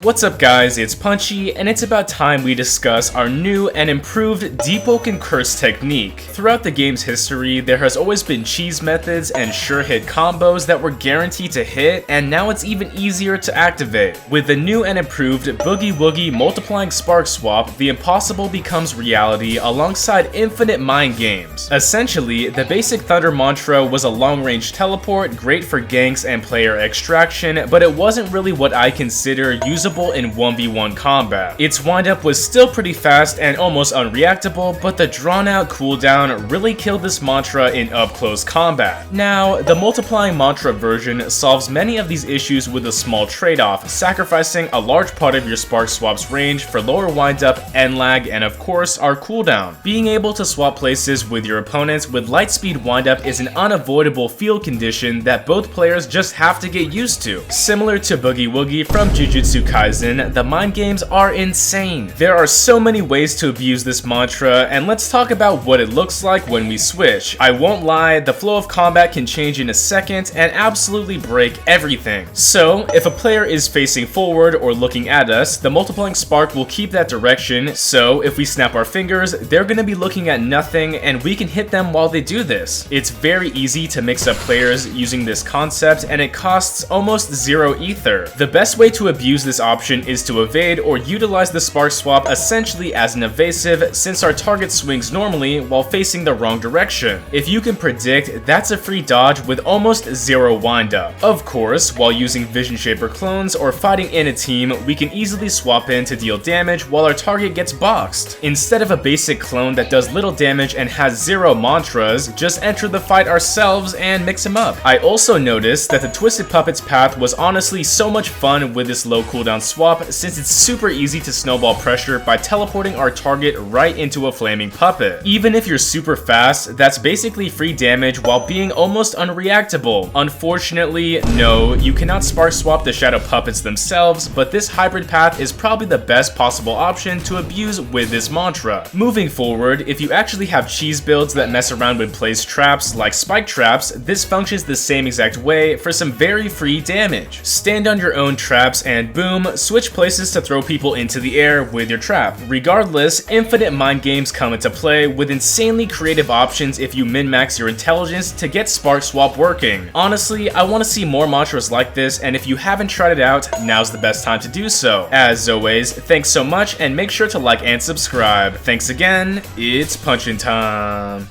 What's up guys, it's Punchy, and it's about time we discuss our new and improved Deepwoken curse technique. Throughout the game's history, there has always been cheese methods and sure hit combos that were guaranteed to hit, and now it's even easier to activate. With the new and improved Boogie Woogie multiplying spark swap, the impossible becomes reality alongside infinite mind games. Essentially, the basic Thunder mantra was a long-range teleport, great for ganks and player extraction, but it wasn't really what I consider usable in 1v1 combat. Its windup was still pretty fast and almost unreactable, but the drawn-out cooldown really killed this mantra in up-close combat. Now, the multiplying mantra version solves many of these issues with a small trade-off, sacrificing a large part of your spark swap's range for lower windup, end lag, and of course, our cooldown. Being able to swap places with your opponents with light speed windup is an unavoidable field condition that both players just have to get used to. Similar to Boogie Woogie from Jujutsu Kaisen, the mind games are insane. There are so many ways to abuse this mantra, and let's talk about what it looks like when we switch. I won't lie, the flow of combat can change in a second and absolutely break everything. So, if a player is facing forward or looking at us, the multiplying spark will keep that direction, so if we snap our fingers, they're gonna be looking at nothing and we can hit them while they do this. It's very easy to mix up players using this concept, and it costs almost zero ether. The best way to abuse this option is to evade or utilize the spark swap essentially as an evasive, since our target swings normally while facing the wrong direction. If you can predict, that's a free dodge with almost zero windup. Of course, while using Vision Shaper clones or fighting in a team, we can easily swap in to deal damage while our target gets boxed. Instead of a basic clone that does little damage and has zero mantras, just enter the fight ourselves and mix them up. I also noticed that the Twisted Puppet's path was honestly so much fun with this low cooldown swap, since it's super easy to snowball pressure by teleporting our target right into a flaming puppet. Even if you're super fast, that's basically free damage while being almost unreactable. Unfortunately, no, you cannot spark swap the shadow puppets themselves, but this hybrid path is probably the best possible option to abuse with this mantra. Moving forward, if you actually have cheese builds that mess around with placed traps like spike traps, this functions the same exact way for some very free damage. Stand on your own traps and boom, switch places to throw people into the air with your trap. Regardless, infinite mind games come into play with insanely creative options if you min-max your intelligence to get spark swap working. Honestly, I want to see more mantras like this, and if you haven't tried it out, now's the best time to do so. As always, thanks so much, and make sure to like and subscribe. Thanks again, it's punchin' time.